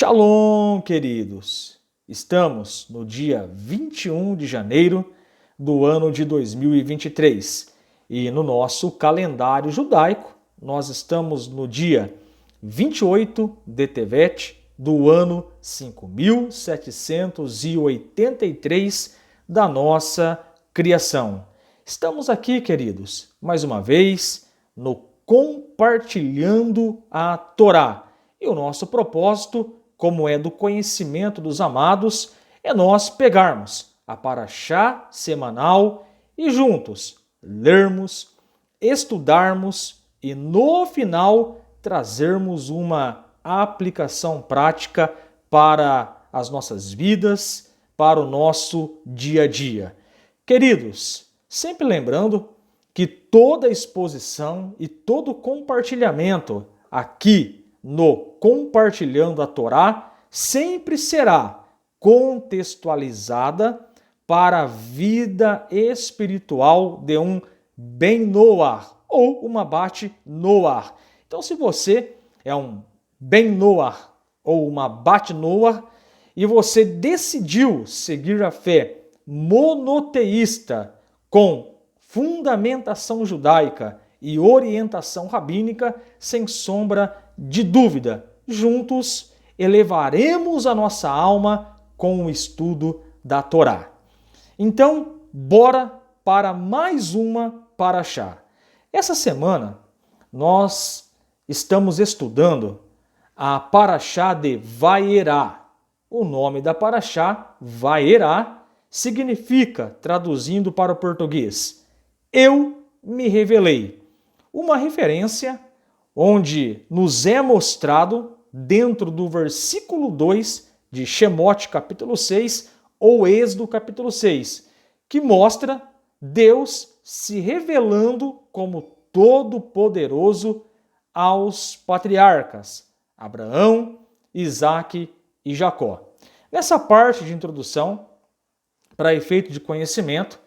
Shalom, queridos! Estamos no dia 21 de janeiro do ano de 2023 e no nosso calendário judaico nós estamos no dia 28 de Tevet do ano 5783 da nossa criação. Estamos aqui, queridos, mais uma vez no Compartilhando a Torá. E o nosso propósito, como é do conhecimento dos amados, é nós pegarmos a paraxá semanal e juntos lermos, estudarmos e no final trazermos uma aplicação prática para as nossas vidas, para o nosso dia a dia. Queridos, sempre lembrando que toda exposição e todo compartilhamento aqui no Compartilhando a Torá sempre será contextualizada para a vida espiritual de um Ben Noar ou uma Bat Noar. Então, se você é um Ben Noar ou uma Bat Noar e você decidiu seguir a fé monoteísta com fundamentação judaica e orientação rabínica, sem sombra de dúvida, juntos elevaremos a nossa alma com o estudo da Torá. Então, bora para mais uma paraxá. Essa semana, nós estamos estudando a paraxá de Vaierá. O nome da paraxá, Vaierá, significa, traduzindo para o português, eu me revelei. Uma referência onde nos é mostrado dentro do versículo 2 de Shemot capítulo 6 ou Êxodo capítulo 6, que mostra Deus se revelando como todo-poderoso aos patriarcas Abraão, Isaque e Jacó. Nessa parte de introdução, para efeito de conhecimento,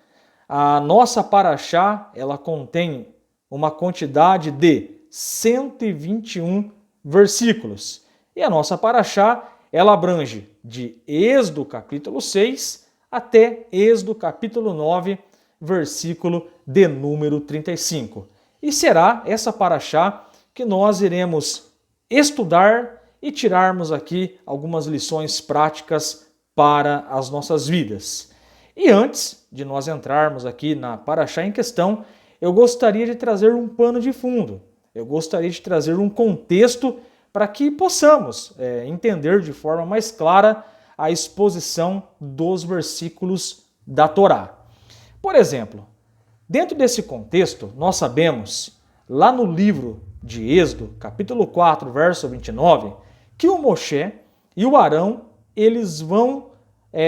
a nossa paraxá, ela contém uma quantidade de 121 versículos. E a nossa paraxá, ela abrange de Êxodo capítulo 6 até Êxodo capítulo 9, versículo de número 35. E será essa paraxá que nós iremos estudar e tirarmos aqui algumas lições práticas para as nossas vidas. E antes de nós entrarmos aqui na paraxá em questão, eu gostaria de trazer um pano de fundo. Eu gostaria de trazer um contexto para que possamos entender de forma mais clara a exposição dos versículos da Torá. Por exemplo, dentro desse contexto, nós sabemos, lá no livro de Êxodo, capítulo 4, verso 29, que o Moshe e o Arão, eles vão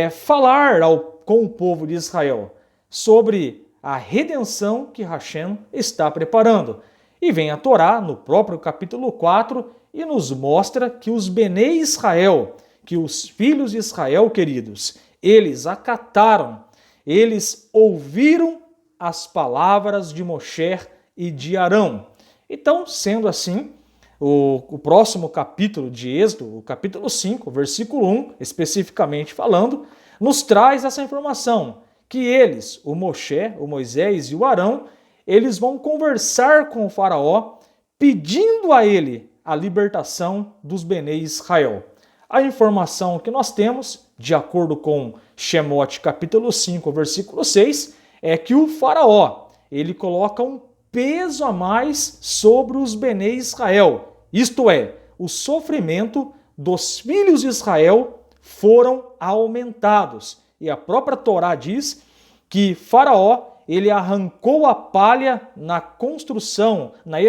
falar com o povo de Israel sobre a redenção que Hashem está preparando. E vem a Torá, no próprio capítulo 4, e nos mostra que os Benei Israel, que os filhos de Israel, queridos, eles acataram, eles ouviram as palavras de Moshe e de Arão. Então, sendo assim, o próximo capítulo de Êxodo, o capítulo 5, versículo 1, especificamente falando, nos traz essa informação, que eles, o Moshe, o Moisés e o Arão, eles vão conversar com o faraó, pedindo a ele a libertação dos Benei Israel. A informação que nós temos, de acordo com Shemot capítulo 5, versículo 6, é que o faraó, ele coloca um peso a mais sobre os Benei Israel. Isto é, o sofrimento dos filhos de Israel foram aumentados. E a própria Torá diz que faraó, ele arrancou a palha na construção, na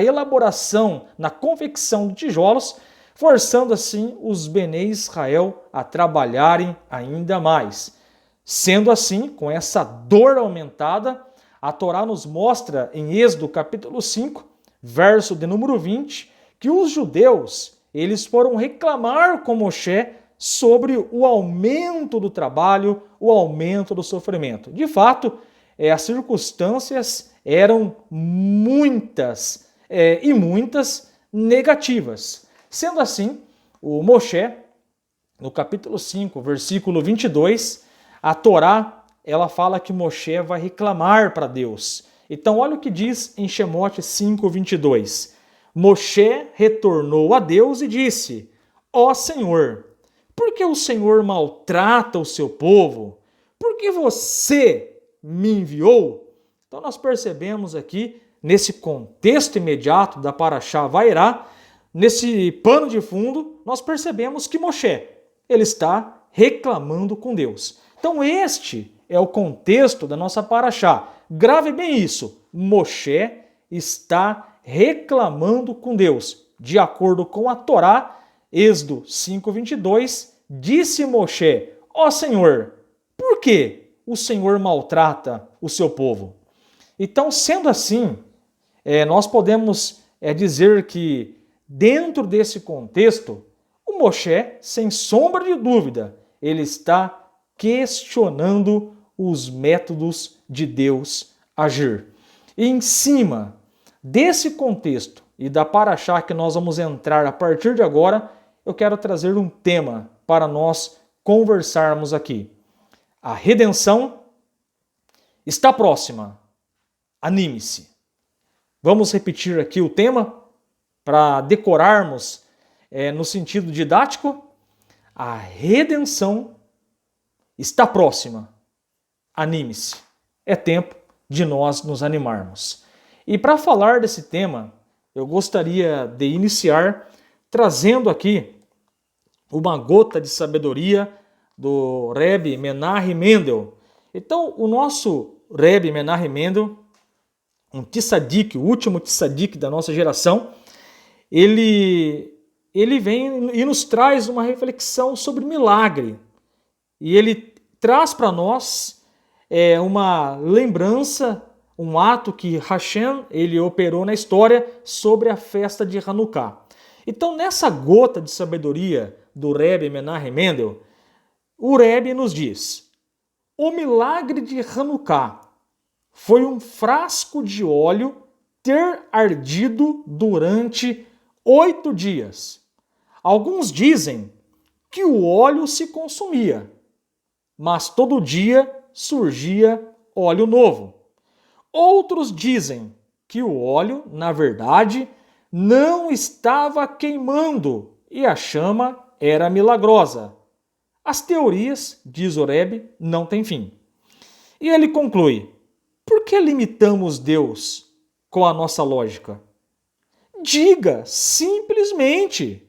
elaboração, na confecção de tijolos, forçando assim os Benei Israel a trabalharem ainda mais. Sendo assim, com essa dor aumentada, a Torá nos mostra em Êxodo capítulo 5, verso de número 20, que os judeus, eles foram reclamar com Moshe sobre o aumento do trabalho, o aumento do sofrimento. De fato, as circunstâncias eram muitas e muitas negativas. Sendo assim, o Moshe, no capítulo 5, versículo 22, a Torá, ela fala que Moshe vai reclamar para Deus. Então, olha o que diz em Shemote 5, 22. Moshe retornou a Deus e disse: Ó Senhor, por que o Senhor maltrata o seu povo? Por que você me enviou? Então, nós percebemos aqui, nesse contexto imediato da Parashá Vairá, nesse pano de fundo, nós percebemos que Moshe, ele está reclamando com Deus. Então este é o contexto da nossa Parashá. Grave bem isso. Moshe está reclamando com Deus. De acordo com a Torá, Êxodo 5:22, disse Moshe: Ó Senhor, por que o Senhor maltrata o seu povo? Então, sendo assim, nós podemos dizer que dentro desse contexto, o Moshe, sem sombra de dúvida, ele está questionando os métodos de Deus agir. E em cima desse contexto e da Parashá que nós vamos entrar a partir de agora, eu quero trazer um tema para nós conversarmos aqui. A redenção está próxima. Anime-se. Vamos repetir aqui o tema para decorarmos no sentido didático. A redenção está próxima. Anime-se. É tempo de nós nos animarmos. E para falar desse tema, eu gostaria de iniciar trazendo aqui uma gota de sabedoria do Rebbe Menahem Mendel. Então, o nosso Rebbe Menahem Mendel, um tzadik, o último tzadik da nossa geração, ele vem e nos traz uma reflexão sobre milagre. E ele traz para nós uma lembrança, um ato que Hashem ele operou na história sobre a festa de Hanukkah. Então, nessa gota de sabedoria do Rebbe Menahem Mendel, o Rebbe nos diz: o milagre de Hanukkah foi um frasco de óleo ter ardido durante 8 dias. Alguns dizem que o óleo se consumia, mas todo dia surgia óleo novo. Outros dizem que o óleo, na verdade, não estava queimando e a chama era milagrosa. As teorias, diz o Rebbe, não têm fim. E ele conclui: por que limitamos Deus com a nossa lógica? Diga simplesmente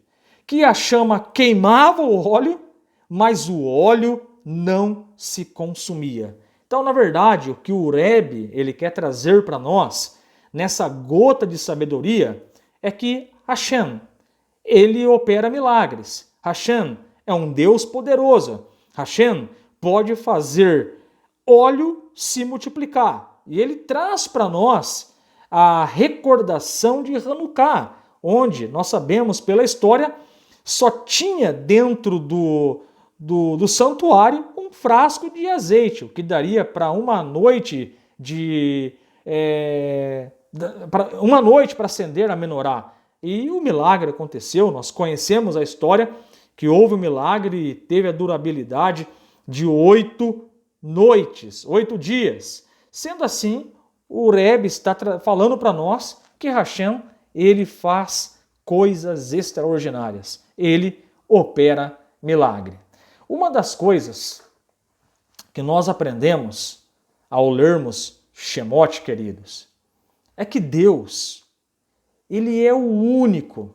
que a chama queimava o óleo, mas o óleo não se consumia. Então, na verdade, o que o Rebbe ele quer trazer para nós, nessa gota de sabedoria, é que Hashem, ele opera milagres. Hashem é um Deus poderoso. Hashem pode fazer óleo se multiplicar. E ele traz para nós a recordação de Hanukkah, onde nós sabemos pela história só tinha dentro do santuário um frasco de azeite, o que daria para uma noite para acender a menorá. E o milagre aconteceu, nós conhecemos a história que houve um milagre e teve a durabilidade de 8 noites, 8 dias. Sendo assim, o Rebbe está falando para nós que Hashem, ele faz coisas extraordinárias. Ele opera milagre. Uma das coisas que nós aprendemos ao lermos Shemot, queridos, é que Deus, ele é o único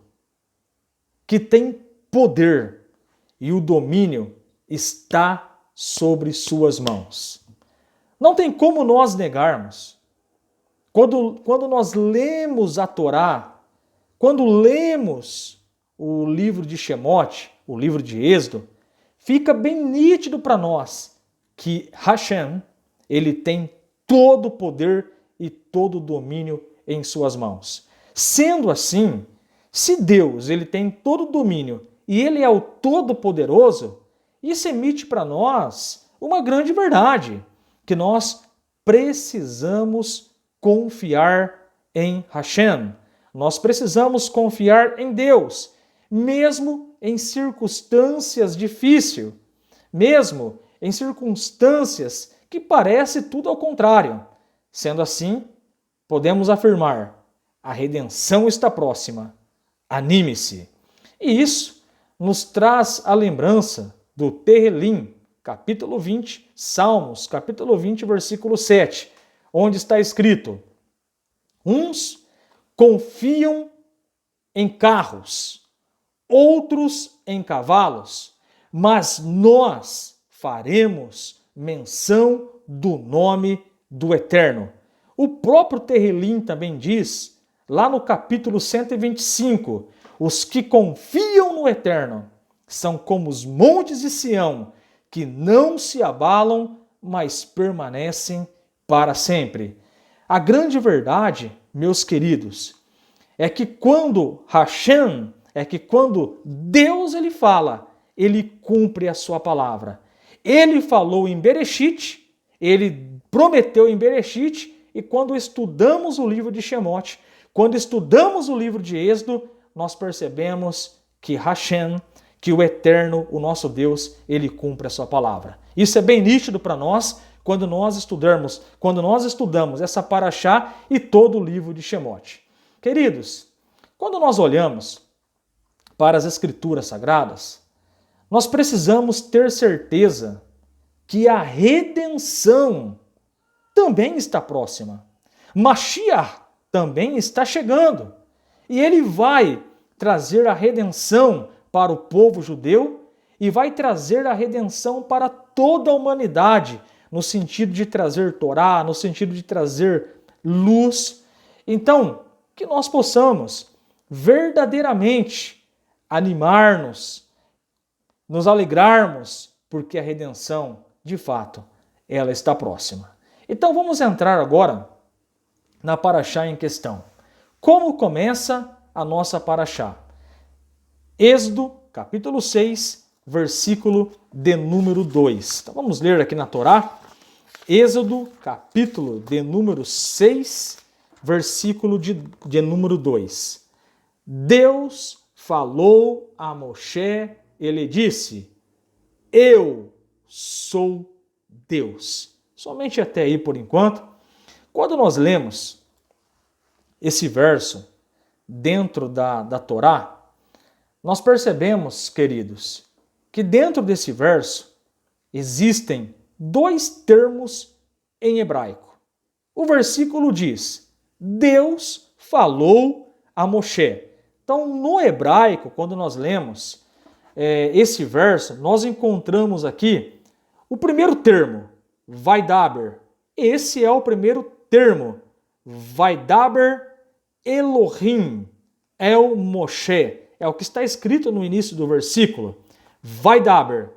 que tem poder e o domínio está sobre suas mãos. Não tem como nós negarmos. Quando nós lemos a Torá, quando lemos o livro de Shemot, o livro de Êxodo, fica bem nítido para nós que Hashem, ele tem todo o poder e todo o domínio em suas mãos. Sendo assim, se Deus ele tem todo o domínio e ele é o Todo-Poderoso, isso emite para nós uma grande verdade, que nós precisamos confiar em Hashem. Nós precisamos confiar em Deus, mesmo em circunstâncias difíceis, mesmo em circunstâncias que parece tudo ao contrário. Sendo assim, podemos afirmar: a redenção está próxima. Anime-se. E isso nos traz a lembrança do Tehilim, capítulo 20, Salmos, capítulo 20, versículo 7, onde está escrito: uns confiam em carros, outros em cavalos, mas nós faremos menção do nome do Eterno. O próprio Tehilim também diz, lá no capítulo 125, os que confiam no Eterno são como os montes de Sião, que não se abalam, mas permanecem para sempre. A grande verdade, meus queridos, é que quando Hashem, quando Deus ele fala, ele cumpre a sua palavra. Ele falou em Bereshit, ele prometeu em Bereshit, e quando estudamos o livro de Shemot, quando estudamos o livro de Êxodo, nós percebemos que Hashem, que o Eterno, o nosso Deus, ele cumpre a sua palavra. Isso é bem nítido para nós quando nós estudamos essa paraxá e todo o livro de Shemot. Queridos, quando nós olhamos para as Escrituras Sagradas, nós precisamos ter certeza que a redenção também está próxima. Mashiach também está chegando. E ele vai trazer a redenção para o povo judeu e vai trazer a redenção para toda a humanidade, no sentido de trazer Torá, no sentido de trazer luz. Então, que nós possamos verdadeiramente animar-nos, nos alegrarmos, porque a redenção, de fato, ela está próxima. Então vamos entrar agora na paraxá em questão. Como começa a nossa paraxá? Êxodo, capítulo 6, versículo de número 2. Então vamos ler aqui na Torá. Êxodo, capítulo de número 6, versículo de número 2. Deus falou a Moshe, ele disse: eu sou Deus. Somente até aí por enquanto. Quando nós lemos esse verso dentro da Torá, nós percebemos, queridos, que dentro desse verso existem dois termos em hebraico. O versículo diz: Deus falou a Moshe. Então, no hebraico, quando nós lemos esse verso, nós encontramos aqui o primeiro termo, Vaidaber. Esse é o primeiro termo, Vaidaber Elohim, El Moshe. É o que está escrito no início do versículo, Vaidaber.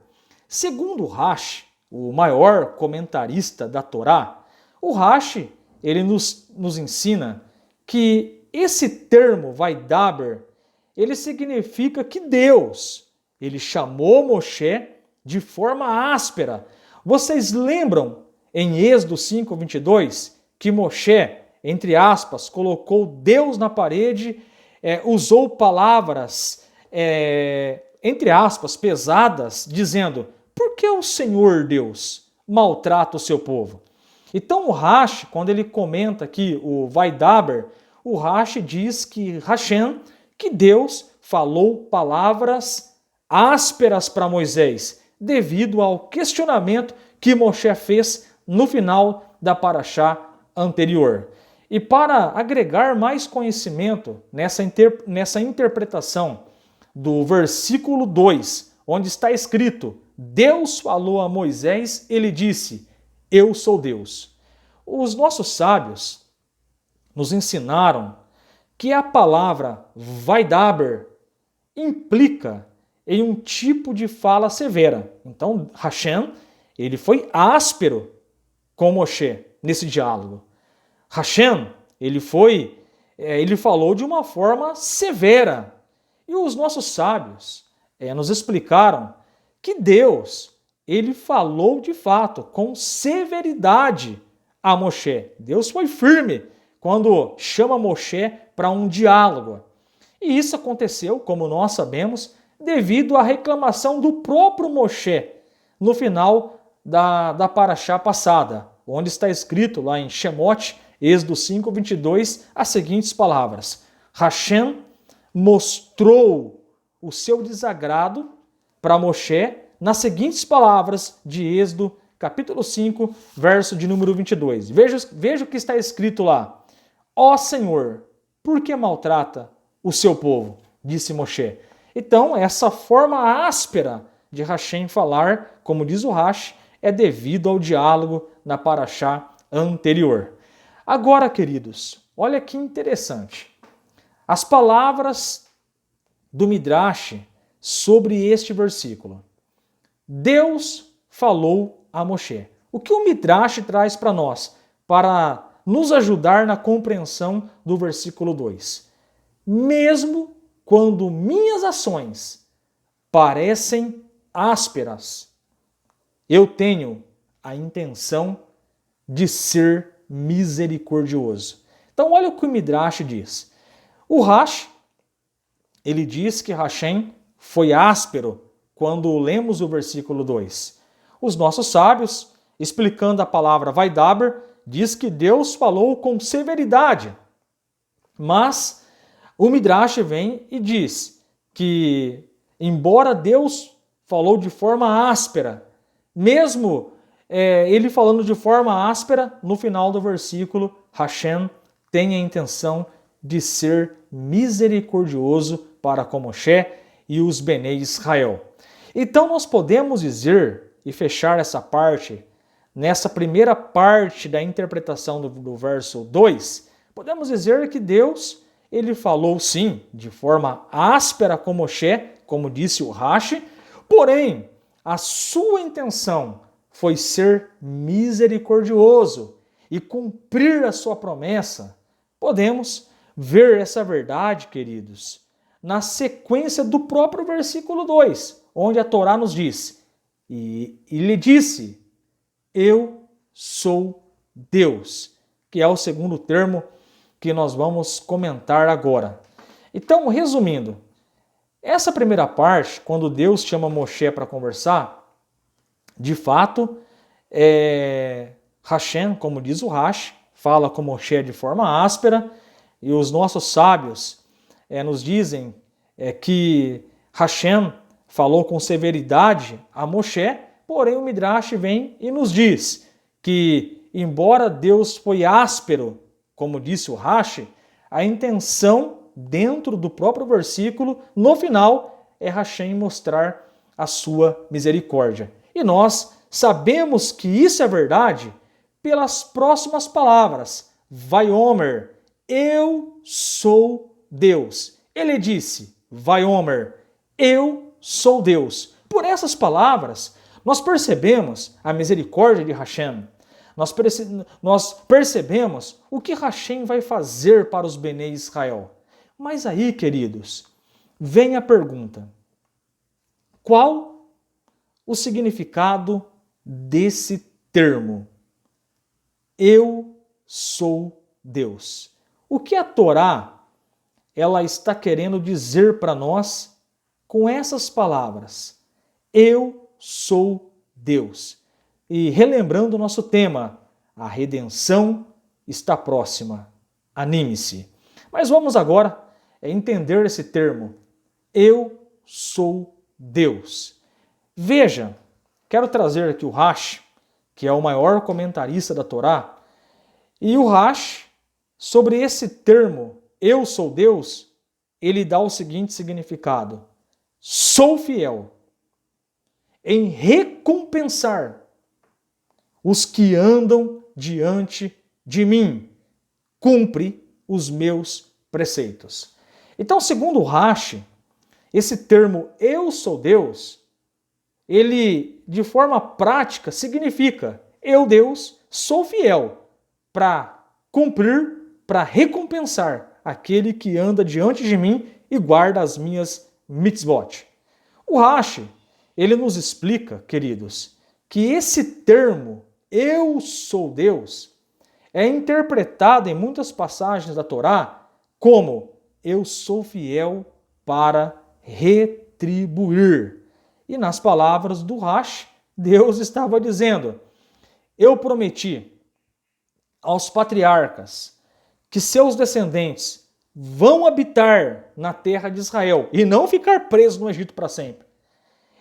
Segundo Rashi, o maior comentarista da Torá, o Rashi, ele nos ensina que esse termo Vaidaber, ele significa que Deus, ele chamou Moshe de forma áspera. Vocês lembram em Êxodo 5:22 que Moshe, entre aspas, colocou Deus na parede, usou palavras, entre aspas, pesadas, dizendo: por que o Senhor Deus maltrata o seu povo? Então o Rashi, quando ele comenta aqui o Vaidaber, o Rashi diz que Hashem, que Deus falou palavras ásperas para Moisés, devido ao questionamento que Moshe fez no final da paraxá anterior. E para agregar mais conhecimento nessa interpretação do versículo 2, onde está escrito: Deus falou a Moisés, ele disse: eu sou Deus. Os nossos sábios nos ensinaram que a palavra Vaidaber implica em um tipo de fala severa. Então, Hashem, ele foi áspero com Moshe nesse diálogo. Hashem, ele falou de uma forma severa. E os nossos sábios nos explicaram que Deus, ele falou de fato com severidade a Moshe. Deus foi firme quando chama Moshe para um diálogo. E isso aconteceu, como nós sabemos, devido à reclamação do próprio Moshe no final da paraxá passada, onde está escrito lá em Shemot, Êxodo 5:22, as seguintes palavras: Hashem mostrou o seu desagrado para Moshe nas seguintes palavras de Êxodo, capítulo 5, verso de número 22. Veja o que está escrito lá. Ó Senhor, por que maltrata o seu povo? Disse Moshe. Então, essa forma áspera de Hashem falar, como diz o Rashi, é devido ao diálogo na paraxá anterior. Agora, queridos, olha que interessante. As palavras do Midrash sobre este versículo. Deus falou a Moshe. O que o Midrash traz para nós, para nos ajudar na compreensão do versículo 2? Mesmo quando minhas ações parecem ásperas, eu tenho a intenção de ser misericordioso. Então olha o que o Midrash diz. O Rashi, ele diz que Hashem foi áspero quando lemos o versículo 2. Os nossos sábios, explicando a palavra Vaidaber, diz que Deus falou com severidade. Mas o Midrash vem e diz que, embora Deus falou de forma áspera, mesmo ele falando de forma áspera, no final do versículo, Hashem tem a intenção de ser misericordioso para com Moshe e os Benei Israel. Então nós podemos dizer, e fechar essa parte, nessa primeira parte da interpretação do verso 2, podemos dizer que Deus, ele falou sim, de forma áspera com Moshe, como disse o Rashi, porém, a sua intenção foi ser misericordioso e cumprir a sua promessa. Podemos ver essa verdade, queridos, na sequência do próprio versículo 2, onde a Torá nos diz, e lhe disse, eu sou Deus, que é o segundo termo que nós vamos comentar agora. Então, resumindo, essa primeira parte, quando Deus chama Moshe para conversar, de fato, Hashem, como diz o Rashi, fala com Moshe de forma áspera, e os nossos sábios nos dizem que Hashem falou com severidade a Moshe, porém o Midrash vem e nos diz que, embora Deus foi áspero, como disse o Rashi, a intenção dentro do próprio versículo, no final, é Hashem mostrar a sua misericórdia. E nós sabemos que isso é verdade pelas próximas palavras. Vaiomer, eu sou Deus. Ele disse, Vaiomer, eu sou Deus. Por essas palavras, nós percebemos a misericórdia de Hashem. Nós percebemos o que Hashem vai fazer para os Benei Israel. Mas aí, queridos, vem a pergunta. Qual o significado desse termo? Eu sou Deus. O que a Torá ela está querendo dizer para nós com essas palavras? Eu sou Deus. E relembrando o nosso tema, a redenção está próxima. Anime-se. Mas vamos agora entender esse termo. Eu sou Deus. Veja, quero trazer aqui o Rashi, que é o maior comentarista da Torá, e o Rashi, sobre esse termo, eu sou Deus, ele dá o seguinte significado. Sou fiel em recompensar os que andam diante de mim. Cumpre os meus preceitos. Então, segundo o Rashi, esse termo eu sou Deus, ele de forma prática significa eu, Deus, sou fiel para cumprir, para recompensar aquele que anda diante de mim e guarda as minhas mitzvot. O Rashi, ele nos explica, queridos, que esse termo eu sou Deus é interpretado em muitas passagens da Torá como eu sou fiel para retribuir retribuir. E nas palavras do Rashi, Deus estava dizendo: eu prometi aos patriarcas que seus descendentes vão habitar na terra de Israel e não ficar presos no Egito para sempre.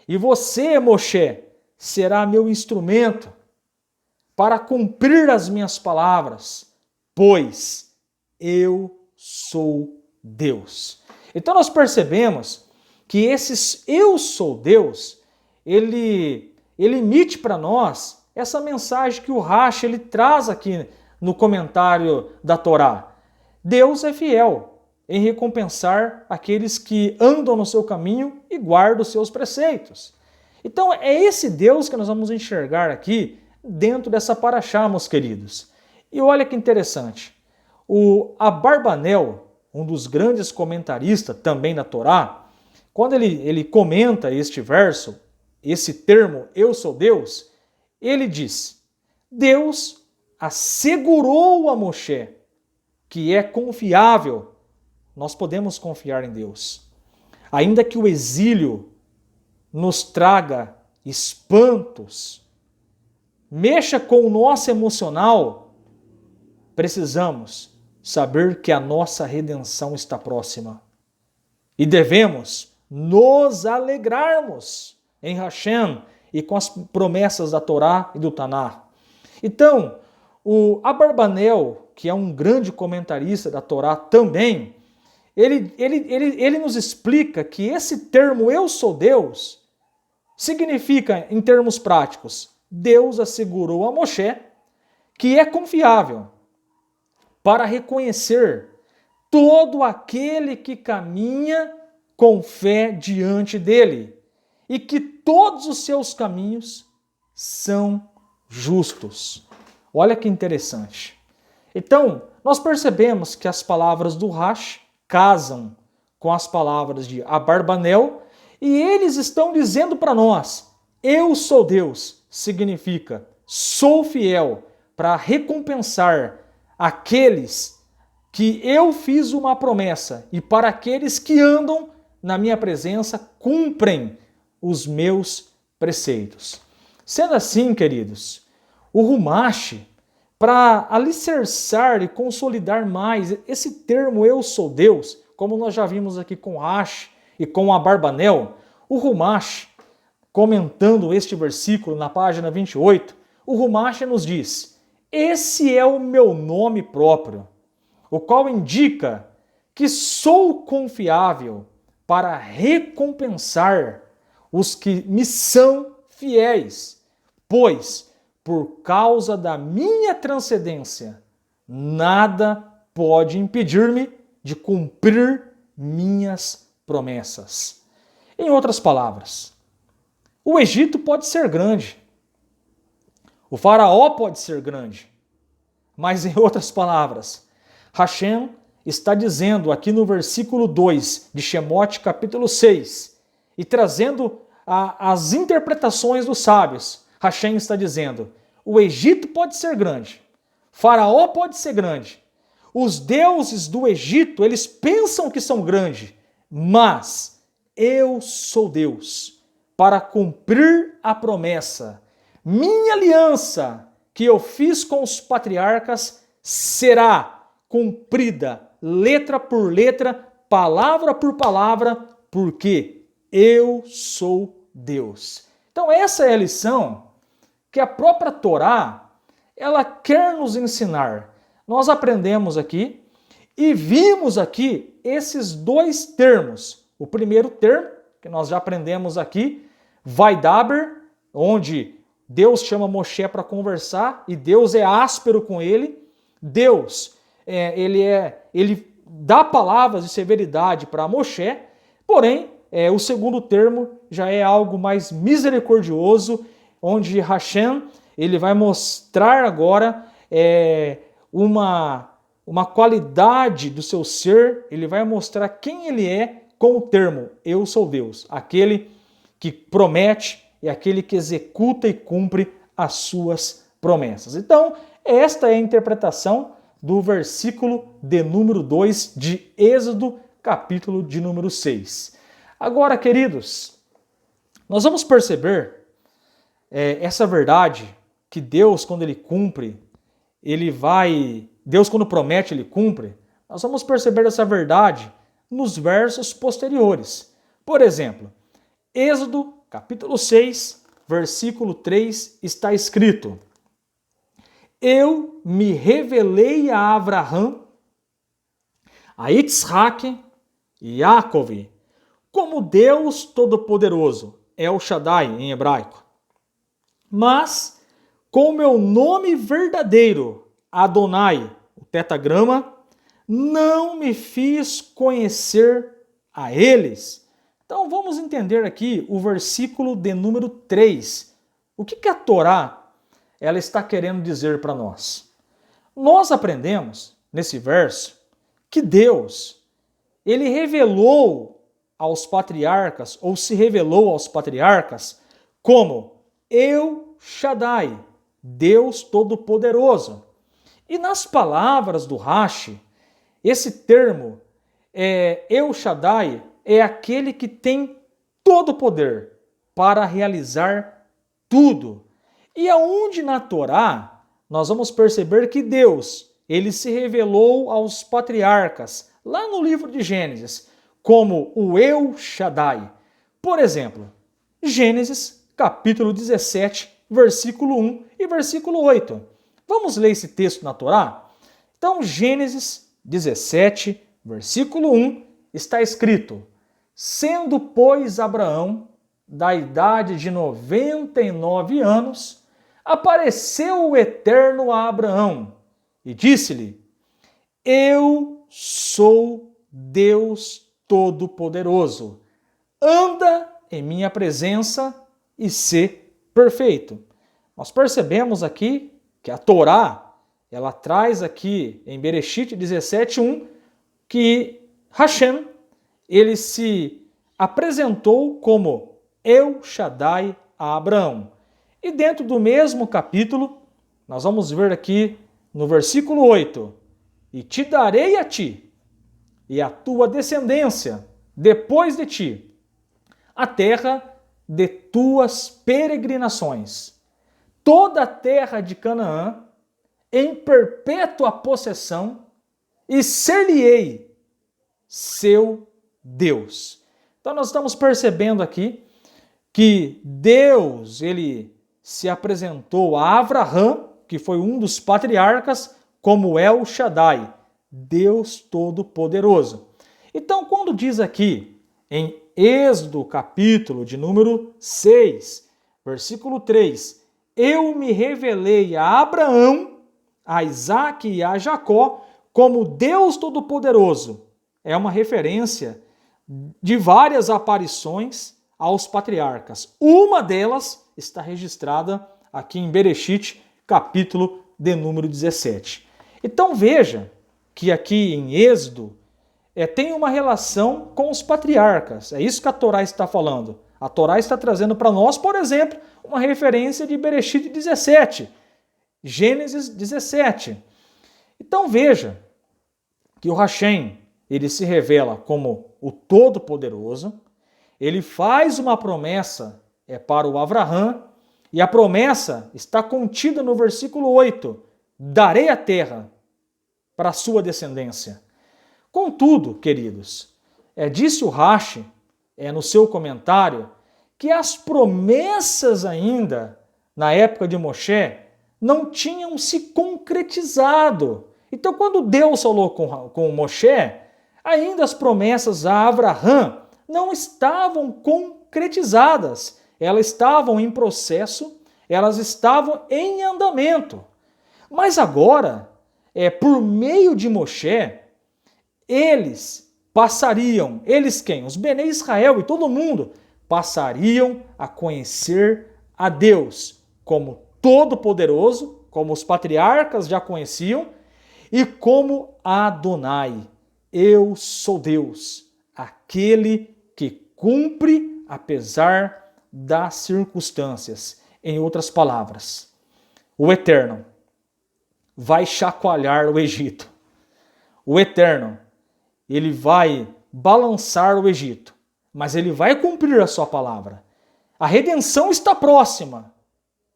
E você, Moshe, será meu instrumento para cumprir as minhas palavras, pois eu sou Deus. Então nós percebemos que esse eu sou Deus, ele emite para nós essa mensagem que o Rashi ele traz aqui no comentário da Torá. Deus é fiel em recompensar aqueles que andam no seu caminho e guardam os seus preceitos. Então é esse Deus que nós vamos enxergar aqui dentro dessa paraxá, meus queridos. E olha que interessante, o Abarbanel, um dos grandes comentaristas também da Torá, quando ele comenta este verso, esse termo, eu sou Deus, ele diz: Deus assegurou a Moshe que é confiável, nós podemos confiar em Deus. Ainda que o exílio nos traga espantos, mexa com o nosso emocional, precisamos saber que a nossa redenção está próxima. E devemos nos alegrarmos em Hashem e com as promessas da Torá e do Taná. Então, o Abarbanel, que é um grande comentarista da Torá também, ele nos explica que esse termo eu sou Deus significa, em termos práticos, Deus assegurou a Moshe que é confiável para reconhecer todo aquele que caminha com fé diante dele e que todos os seus caminhos são justos. Olha que interessante. Então, nós percebemos que as palavras do Rashi casam com as palavras de Abarbanel e eles estão dizendo para nós: eu sou Deus, significa sou fiel para recompensar aqueles que eu fiz uma promessa e para aqueles que andam na minha presença cumprem os meus preceitos. Sendo assim, queridos, o Humash, para alicerçar e consolidar mais esse termo eu sou Deus, como nós já vimos aqui com Rashi e com Abarbanel, o Humash, comentando este versículo na página 28, o Humash nos diz: esse é o meu nome próprio, o qual indica que sou confiável para recompensar os que me são fiéis, pois, por causa da minha transcendência, nada pode impedir-me de cumprir minhas promessas. Em outras palavras, o Egito pode ser grande, o faraó pode ser grande, mas em outras palavras, Hashem está dizendo aqui no versículo 2 de Shemot capítulo 6 e trazendo as interpretações dos sábios. Hashem está dizendo: o Egito pode ser grande, Faraó pode ser grande, os deuses do Egito, eles pensam que são grandes, mas eu sou Deus para cumprir a promessa. Minha aliança que eu fiz com os patriarcas será cumprida letra por letra, palavra por palavra, porque eu sou Deus. Então essa é a lição que a própria Torá, ela quer nos ensinar. Nós aprendemos aqui e vimos aqui esses dois termos. O primeiro termo, que nós já aprendemos aqui, Vaidaber, onde Deus chama Moshe para conversar e Deus é áspero com ele. Deus, ele dá palavras de severidade para Moshe, porém, o segundo termo já é algo mais misericordioso, onde Hashem ele vai mostrar agora uma qualidade do seu ser, ele vai mostrar quem ele é com o termo eu sou Deus, aquele que promete e aquele que executa e cumpre as suas promessas. Então, esta é a interpretação do versículo de número 2 de Êxodo, capítulo de número 6. Agora, queridos, nós vamos perceber essa verdade que Deus, quando Ele cumpre, Deus, quando promete, Ele cumpre. Nós vamos perceber essa verdade nos versos posteriores. Por exemplo, Êxodo, capítulo 6, versículo 3, está escrito: Eu me revelei a Abraão, a Isaac e Jacob, como Deus Todo-Poderoso, El Shaddai em hebraico. Mas com o meu nome verdadeiro, Adonai, o tetagrama, não me fiz conhecer a eles. Então vamos entender aqui o versículo de número 3. O que a Torá ela está querendo dizer para nós? Nós aprendemos nesse verso que Deus, ele revelou aos patriarcas, ou se revelou aos patriarcas, como El Shaddai, Deus Todo-Poderoso. E nas palavras do Rashi, esse termo, El Shaddai, é aquele que tem todo o poder para realizar tudo. E aonde na Torá, nós vamos perceber que Deus, ele se revelou aos patriarcas, lá no livro de Gênesis, como o El Shaddai. Por exemplo, Gênesis, capítulo 17, versículo 1 e versículo 8. Vamos ler esse texto na Torá? Então, Gênesis 17, versículo 1, está escrito: Sendo, pois, Abraão da idade de 99 anos, apareceu o Eterno a Abraão e disse-lhe: Eu sou Deus Todo-Poderoso. Anda em minha presença e sê perfeito. Nós percebemos aqui que a Torá, ela traz aqui em Bereshit 17:1 que Hashem, ele se apresentou como El Shaddai a Abraão. E dentro do mesmo capítulo, nós vamos ver aqui no versículo 8: E te darei a ti e a tua descendência depois de ti a terra de tuas peregrinações, toda a terra de Canaã, em perpétua possessão, e ser-lhe-ei seu Deus. Então nós estamos percebendo aqui que Deus, ele se apresentou a Abraão, que foi um dos patriarcas, como El Shaddai, Deus Todo-Poderoso. Então, quando diz aqui em Êxodo, capítulo de número 6, versículo 3, eu me revelei a Abraão, a Isaac e a Jacó como Deus Todo-Poderoso, é uma referência de várias aparições aos patriarcas. Uma delas está registrada aqui em Bereshit, capítulo de número 17. Então veja que aqui em Êxodo tem uma relação com os patriarcas. É isso que a Torá está falando. A Torá está trazendo para nós, por exemplo, uma referência de Bereshit 17, Gênesis 17. Então veja que o Hashem, ele se revela como o Todo-Poderoso, ele faz uma promessa para o Abraão, e a promessa está contida no versículo 8, darei a terra para a sua descendência. Contudo, queridos, disse o Rashi, no seu comentário, que as promessas ainda, na época de Moshe, não tinham se concretizado. Então, quando Deus falou com Moshe, ainda as promessas a Abraão não estavam concretizadas. Elas estavam em processo, elas estavam em andamento. Mas agora, por meio de Moshe, eles passariam, eles quem? Os Bnei Israel e todo mundo passariam a conhecer a Deus como Todo-Poderoso, como os patriarcas já conheciam, e como Adonai, eu sou Deus, aquele que cumpre apesar das circunstâncias. Em outras palavras, o Eterno vai chacoalhar o Egito. O Eterno, ele vai balançar o Egito. mas ele vai cumprir a sua palavra. A redenção está próxima.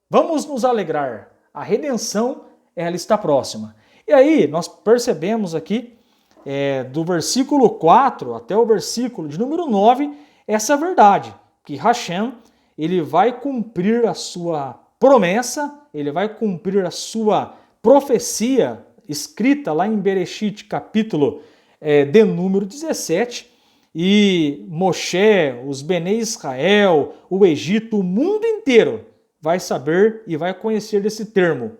Vamos nos alegrar. A redenção, ela está próxima. E aí, nós percebemos aqui, do versículo 4 até o versículo de número 9, essa verdade, que Hashem, ele vai cumprir a sua promessa, ele vai cumprir a sua profecia, escrita lá em Bereshit, capítulo de número 17, e Moshe, os Benei Israel, o Egito, o mundo inteiro vai saber e vai conhecer desse termo.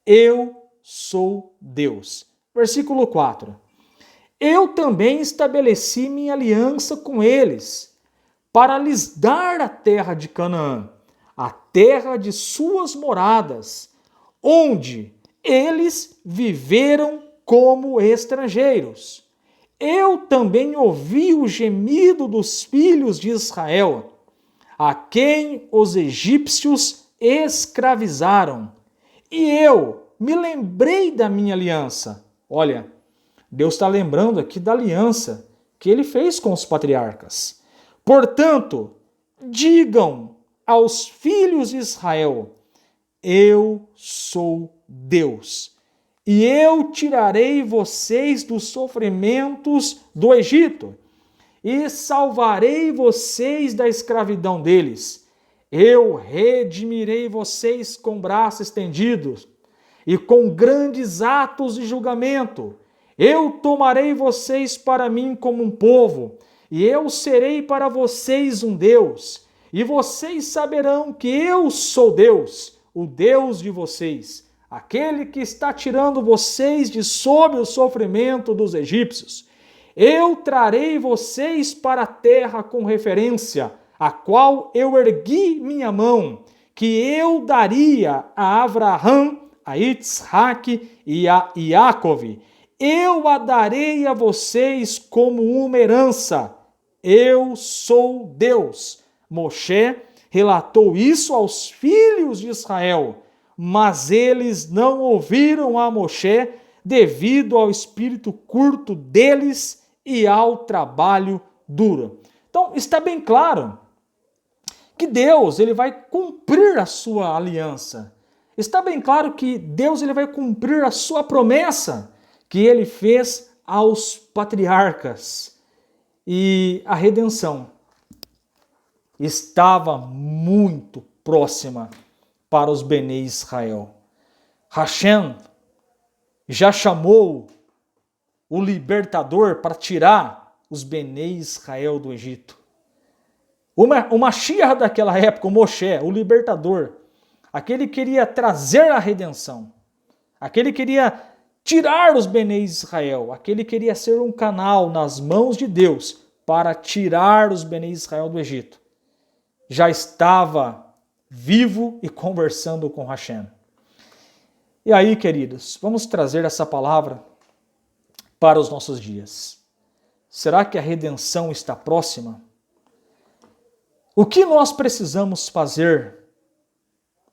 Eu sou Deus. Versículo 4. Eu também estabeleci minha aliança com eles, para lhes dar a terra de Canaã, a terra de suas moradas, onde eles viveram como estrangeiros. Eu também ouvi o gemido dos filhos de Israel, a quem os egípcios escravizaram. E eu me lembrei da minha aliança. Olha, Deus está lembrando aqui da aliança que ele fez com os patriarcas. Portanto, digam aos filhos de Israel: eu sou Deus, e eu tirarei vocês dos sofrimentos do Egito, e salvarei vocês da escravidão deles. Eu redimirei vocês com braços estendidos e com grandes atos de julgamento. Eu tomarei vocês para mim como um povo, e eu serei para vocês um Deus, e vocês saberão que eu sou Deus, o Deus de vocês, aquele que está tirando vocês de sob o sofrimento dos egípcios. Eu trarei vocês para a terra com referência, a qual eu ergui minha mão, que eu daria a Abraão, a Isaac e a Iacove. Eu a darei a vocês como uma herança. Eu sou Deus. Moshe relatou isso aos filhos de Israel, mas eles não ouviram a Moshe devido ao espírito curto deles e ao trabalho duro. Então, está bem claro que Deus ele vai cumprir a sua aliança. Está bem claro que Deus ele vai cumprir a sua promessa que ele fez aos patriarcas. E a redenção estava muito próxima para os Benei Israel. Hashem já chamou o libertador para tirar os Benei Israel do Egito. O Mashiach daquela época, o Moshe, o libertador, aquele que queria trazer a redenção, aquele que queria tirar os Benei Israel, aquele que queria ser um canal nas mãos de Deus para tirar os Benei Israel do Egito, já estava vivo e conversando com Hashem. E aí, queridos, vamos trazer essa palavra para os nossos dias. Será que a redenção está próxima? O que nós precisamos fazer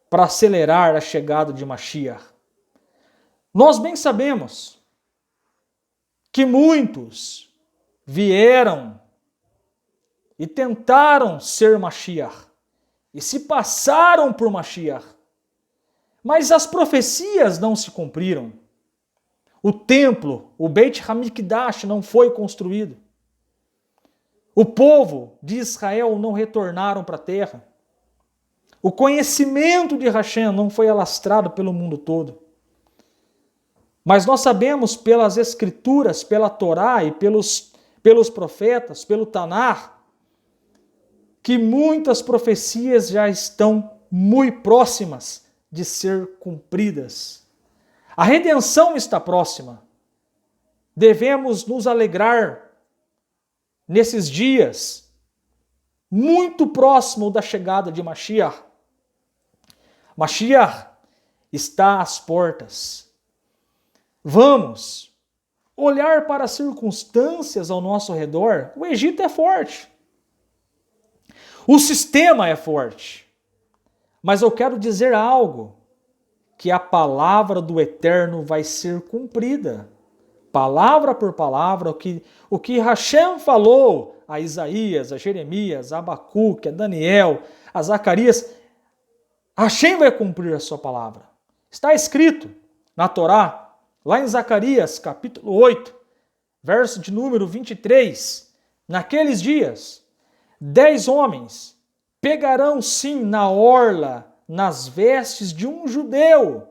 para acelerar a chegada de Mashiach? Nós bem sabemos que muitos vieram e tentaram ser Mashiach e se passaram por Mashiach, mas as profecias não se cumpriram. O templo, o Beit HaMikdash, não foi construído. O povo de Israel não retornaram para a terra. O conhecimento de Hashem não foi alastrado pelo mundo todo. Mas nós sabemos pelas escrituras, pela Torá e pelos profetas, pelo Tanar, que muitas profecias já estão muito próximas de ser cumpridas. A redenção está próxima. Devemos nos alegrar nesses dias, muito próximo da chegada de Mashiach. Mashiach está às portas. Vamos olhar para as circunstâncias ao nosso redor. O Egito é forte. O sistema é forte. Mas eu quero dizer algo, que a palavra do Eterno vai ser cumprida. palavra por palavra, o que Hashem falou a Isaías, a Jeremias, a Abacuque, a Daniel, a Zacarias, Hashem vai cumprir a sua palavra. Está escrito na Torá, lá em Zacarias, capítulo 8, verso de número 23, naqueles dias, 10 homens pegarão sim na orla, nas vestes de um judeu,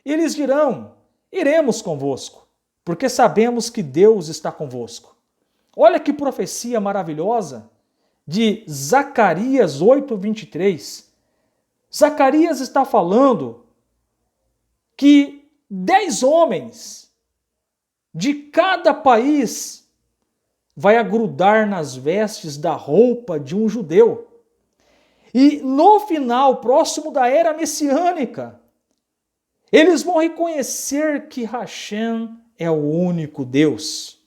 e lhes dirão, iremos convosco, porque sabemos que Deus está convosco. Olha que profecia maravilhosa de Zacarias 8, 23. Zacarias está falando que 10 homens de cada país vai agrudar nas vestes da roupa de um judeu. E no final, próximo da era messiânica, eles vão reconhecer que Hashem é o único Deus.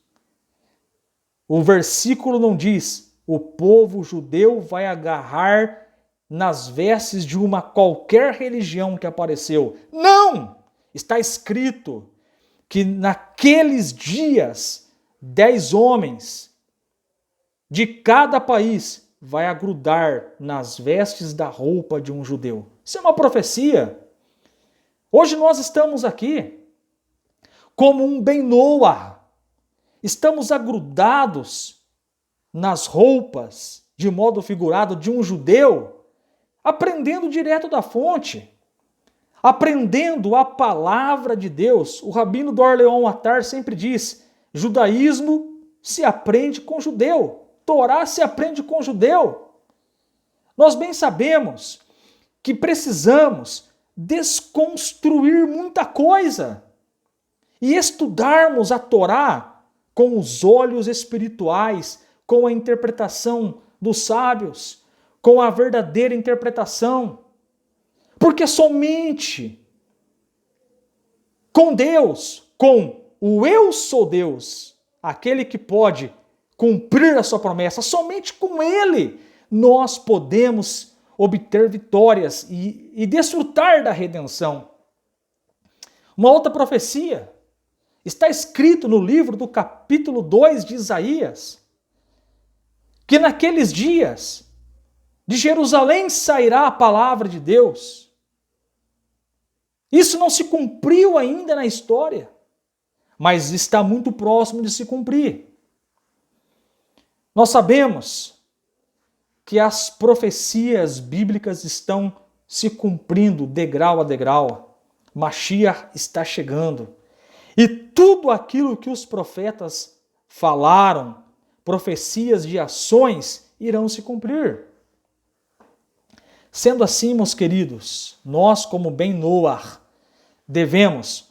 O versículo não diz, o povo judeu vai agarrar nas vestes de uma qualquer religião que apareceu. Não! Está escrito que naqueles dias, 10 homens de cada país vai agrudar nas vestes da roupa de um judeu. Isso é uma profecia. Hoje nós estamos aqui como um Ben Noah. Estamos agrudados nas roupas, de modo figurado, de um judeu, aprendendo direto da fonte, aprendendo a palavra de Deus. O Rabino Dor Leon Attar sempre diz, judaísmo se aprende com judeu, Torá se aprende com judeu. Nós bem sabemos que precisamos desconstruir muita coisa e estudarmos a Torá com os olhos espirituais, com a interpretação dos sábios, com a verdadeira interpretação. Porque somente com Deus, com o Eu sou Deus, aquele que pode cumprir a sua promessa, somente com Ele nós podemos obter vitórias e desfrutar da redenção. Uma outra profecia está escrito no livro do capítulo 2 de Isaías, que naqueles dias de Jerusalém sairá a palavra de Deus. Isso não se cumpriu ainda na história, mas está muito próximo de se cumprir. Nós sabemos que as profecias bíblicas estão se cumprindo degrau a degrau. Mashiach está chegando. E tudo aquilo que os profetas falaram, profecias de ações, irão se cumprir. Sendo assim, meus queridos, nós como Ben Noah devemos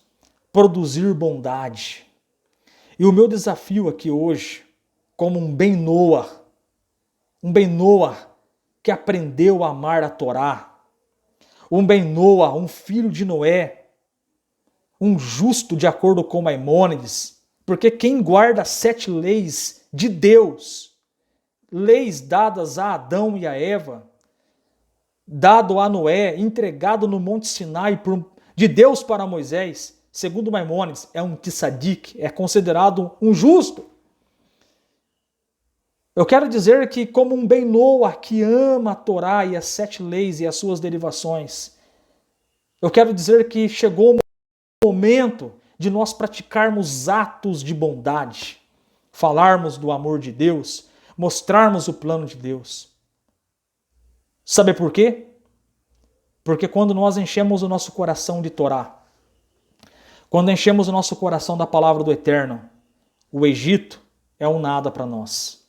produzir bondade. E o meu desafio aqui hoje, como um Ben Noah que aprendeu a amar a Torá, um Ben Noah, um filho de Noé, um justo de acordo com Maimônides, porque quem guarda 7 leis de Deus, leis dadas a Adão e a Eva, dado a Noé, entregado no Monte Sinai de Deus para Moisés, segundo Maimônides, é um tzadik, é considerado um justo. Eu quero dizer que como um Ben Noah que ama a Torá e as 7 leis e as suas derivações, eu quero dizer que chegou o momento de nós praticarmos atos de bondade, falarmos do amor de Deus, mostrarmos o plano de Deus. Sabe por quê? Porque quando nós enchemos o nosso coração de Torá, quando enchemos o nosso coração da palavra do Eterno, o Egito é um nada para nós.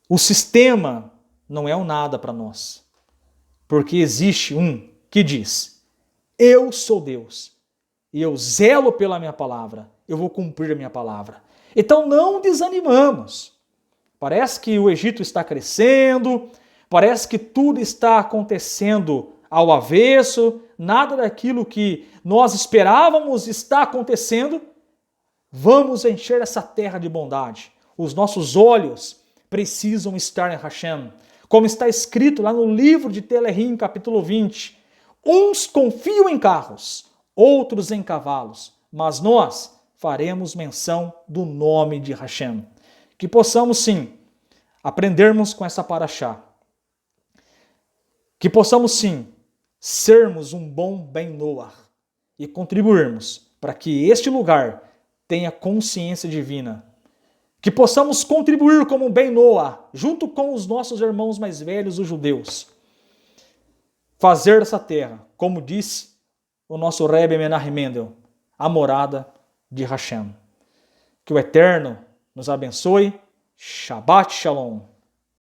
O sistema não é um nada para nós. Porque existe um que diz, eu sou Deus e eu zelo pela minha palavra, eu vou cumprir a minha palavra. Então não desanimamos. Parece que o Egito está crescendo, parece que tudo está acontecendo ao avesso, nada daquilo que nós esperávamos está acontecendo. Vamos encher essa terra de bondade. Os nossos olhos precisam estar em Hashem. Como está escrito lá no livro de Telehim, capítulo 20. Uns confiam em carros, outros em cavalos, mas nós faremos menção do nome de Hashem. Que possamos sim aprendermos com essa paraxá. Que possamos sim sermos um bom Ben Noach e contribuirmos para que este lugar tenha consciência divina. Que possamos contribuir como Ben Noach, junto com os nossos irmãos mais velhos, os judeus. Fazer dessa terra, como disse o nosso Rebbe Menachem Mendel, a morada de Hashem. Que o Eterno nos abençoe. Shabbat Shalom.